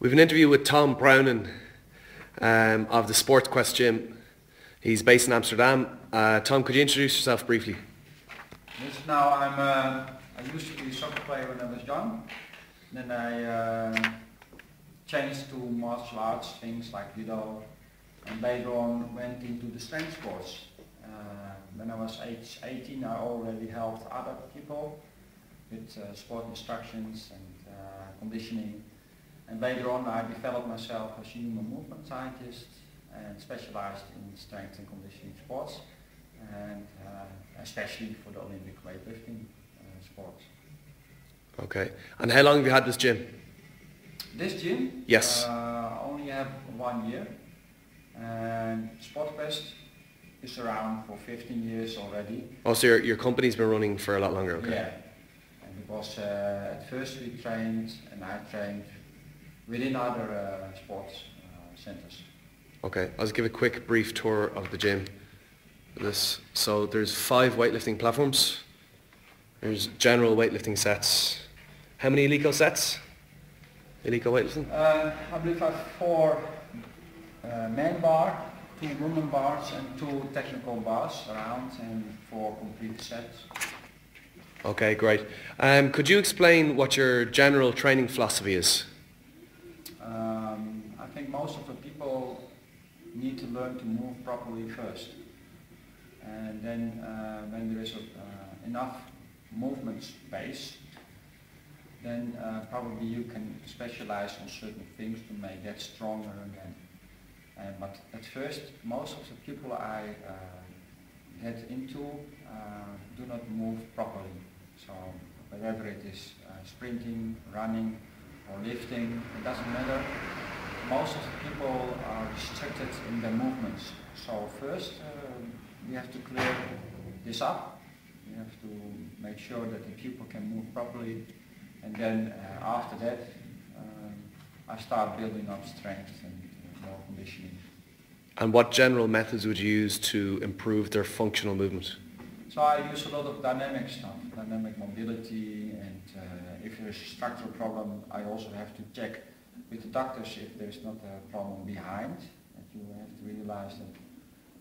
We have an interview with Tom Bruijnen of the Sports Quest Gym. He's based in Amsterdam. Tom, could you introduce yourself briefly? Yes, now I used to be a soccer player when I was young. Then I changed to martial arts, things like judo, and later on went into the strength sports. When I was age 18, I already helped other people with sport instructions and conditioning. And later on I developed myself as a human movement scientist and specialized in strength and conditioning sports, and especially for the Olympic weightlifting sports. Okay. And how long have you had this gym? This gym? Yes. Only have 1 year. And Sport Quest is around for 15 years already. Oh, so your company's been running for a lot longer, okay. Yeah. And because at first we trained, and I trained within other sports centers. Okay, I'll just give a quick brief tour of the gym. So there's 5 weightlifting platforms. There's general weightlifting sets. How many illegal sets? Illegal weightlifting? I believe I have 4 man bar, 2 women bars and 2 technical bars around, and 4 complete sets. Okay, great. Could you explain what your general training philosophy is? I think most of the people need to learn to move properly first. And then when there is enough movement space, then probably you can specialize on certain things to make that stronger again. But at first, most of the people I get into do not move properly. So whether it is sprinting, running or lifting, it doesn't matter. Most of the people are restricted in their movements. So first we have to clear this up. We have to make sure that the people can move properly, and then after that I start building up strength and more conditioning. And what general methods would you use to improve their functional movement? So I use a lot of dynamic stuff, dynamic mobility, and if there's a structural problem, I also have to check with the doctors if there's not a problem behind. And you have to realize that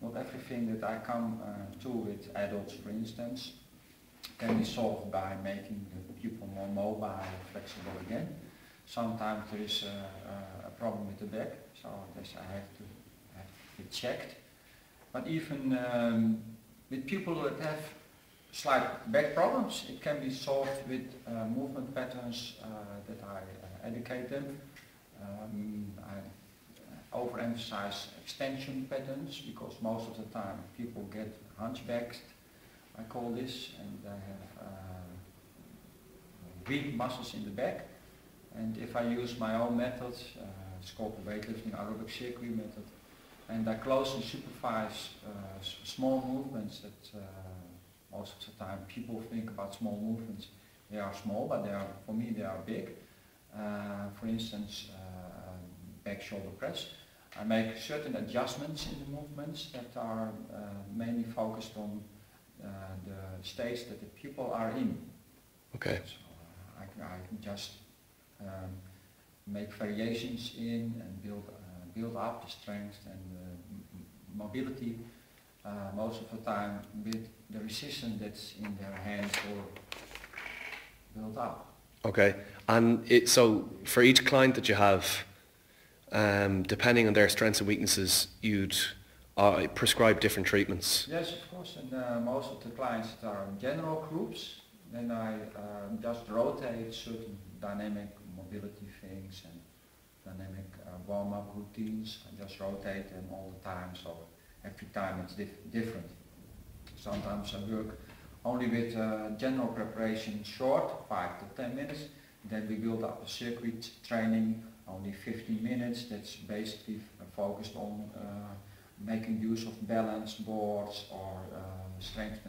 not everything that I come to with adults, for instance, can be solved by making the people more mobile and flexible again. Sometimes there is a problem with the back, so this I have to be checked. But even with people that have slight back problems, it can be solved with movement patterns that I educate them. I overemphasize extension patterns because most of the time people get hunchbacked, I call this, and they have weak muscles in the back. And if I use my own method, it's called the weightlifting aerobic circuit method, and I closely supervise small movements that most of the time people think about small movements. They are small, but for me they are big. For instance, back shoulder press. I make certain adjustments in the movements that are mainly focused on the states that the people are in. Okay. So I can just make variations in and build up the strength and mobility most of the time with the resistance that's in their hands or built up. Okay. And so for each client that you have, depending on their strengths and weaknesses, you'd prescribe different treatments? Yes, of course, and most of the clients that are in general groups, then I just rotate certain dynamic mobility things and dynamic warm-up routines. I just rotate them all the time, so every time it's different. Sometimes I work only with general preparation short, 5 to 10 minutes, then we build up a circuit training, only 15 minutes, that's basically focused on making use of balance boards or strength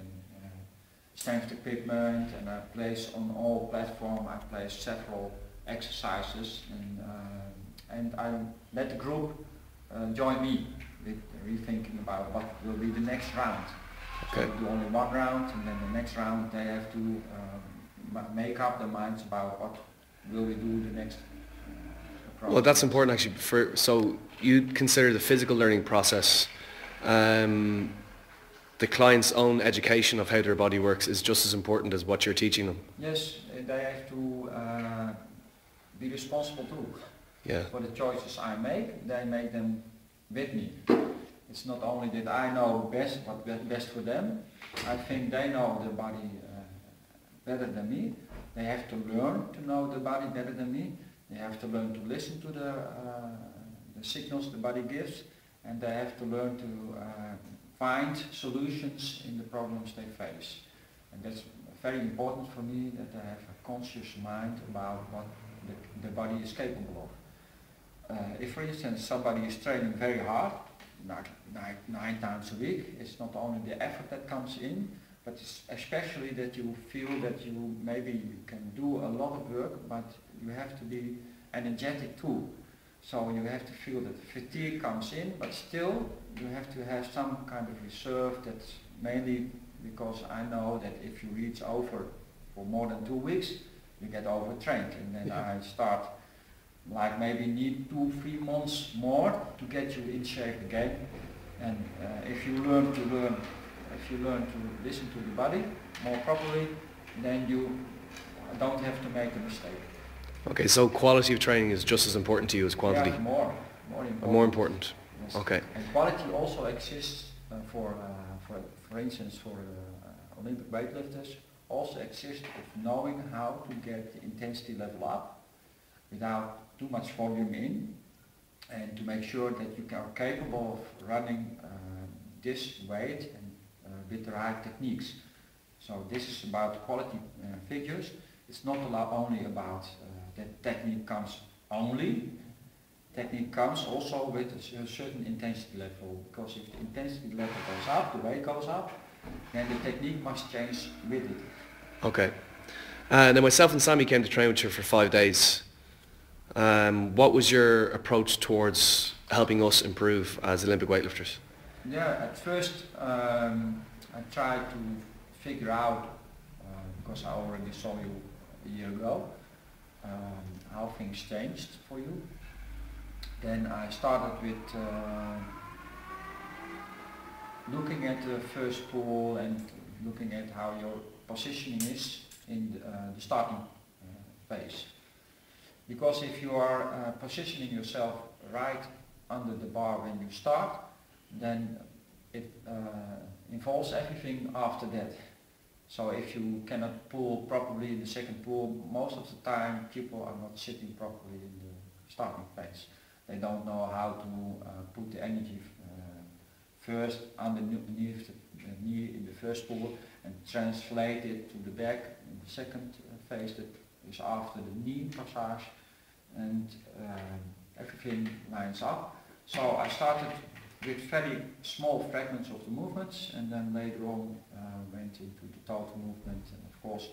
equipment, and I place on all platforms, I place several exercises, and I let the group join me with rethinking about what will be the next round. Okay. So we do only 1 round, and then the next round they have to make up their minds about what will we do the next Well, that's important actually. So you consider the physical learning process, the client's own education of how their body works is just as important as what you're teaching them. Yes, they have to be responsible too. Yeah. For the choices I make, they make them with me. It's not only that I know best what's best for them. I think they know the body better than me. They have to learn to know the body better than me. They have to learn to listen to the signals the body gives, and they have to learn to find solutions in the problems they face. And that's very important for me, that they have a conscious mind about what the body is capable of. If, for instance, somebody is training very hard, like 9 times a week, it's not only the effort that comes in, but it's especially that you feel that you can do a lot of work, but you have to be energetic too. So you have to feel that fatigue comes in, but still you have to have some kind of reserve. That's mainly because I know that if you reach over for more than 2 weeks, you get overtrained, and then I start like maybe need 2-3 months more to get you in shape again. And if you learn to listen to the body more properly, then you don't have to make a mistake. Okay, so quality of training is just as important to you as quantity? Yeah, more important. More important. Yes. Okay. And quality also exists for instance, for Olympic weightlifters, also exists of knowing how to get the intensity level up without too much volume in, and to make sure that you are capable of running this weight and with the right techniques. So this is about quality figures. It's not only about that technique comes only. Technique comes also with a certain intensity level, because if the intensity level goes up, the weight goes up, then the technique must change with it. Okay. Then myself and Sammy came to train with you for 5 days. What was your approach towards helping us improve as Olympic weightlifters? Yeah, at first I tried to figure out, because I already saw you a year ago, how things changed for you. Then I started with looking at the first pool and looking at how your positioning is in the starting phase. Because if you are positioning yourself right under the bar when you start, then it involves everything after that. So if you cannot pull properly in the second pull, most of the time people are not sitting properly in the starting phase. They don't know how to put the energy first underneath the knee in the first pull and translate it to the back in the second phase that is after the knee passage, and everything lines up. So I started with very small fragments of the movements, and then later on went into the total movement. And of course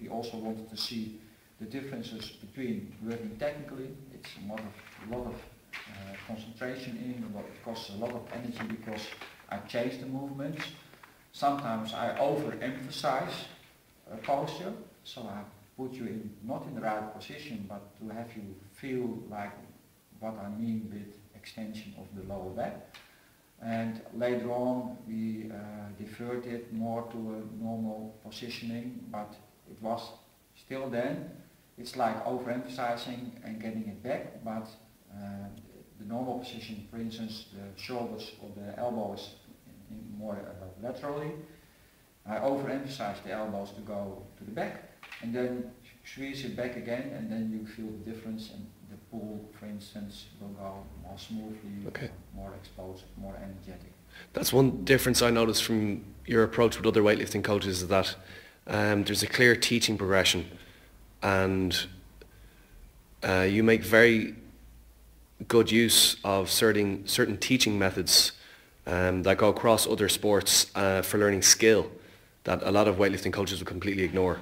we also wanted to see the differences between working technically. It's a lot of concentration in, it costs a lot of energy because I change the movements. Sometimes I overemphasize a posture, so I put you in not in the right position, but to have you feel like what I mean with extension of the lower back. And later on we deferred it more to a normal positioning, but it was still then, it's like overemphasizing and getting it back, but the normal position, for instance, the shoulders or the elbows in more laterally. I overemphasize the elbows to go to the back, and then squeeze it back again, and then you feel the difference, and the pull, for instance, will go more smoothly, okay, more explosive, more energetic. That's one difference I noticed from your approach with other weightlifting coaches, is that there's a clear teaching progression, and you make very good use of certain teaching methods that go across other sports for learning skill that a lot of weightlifting coaches would completely ignore.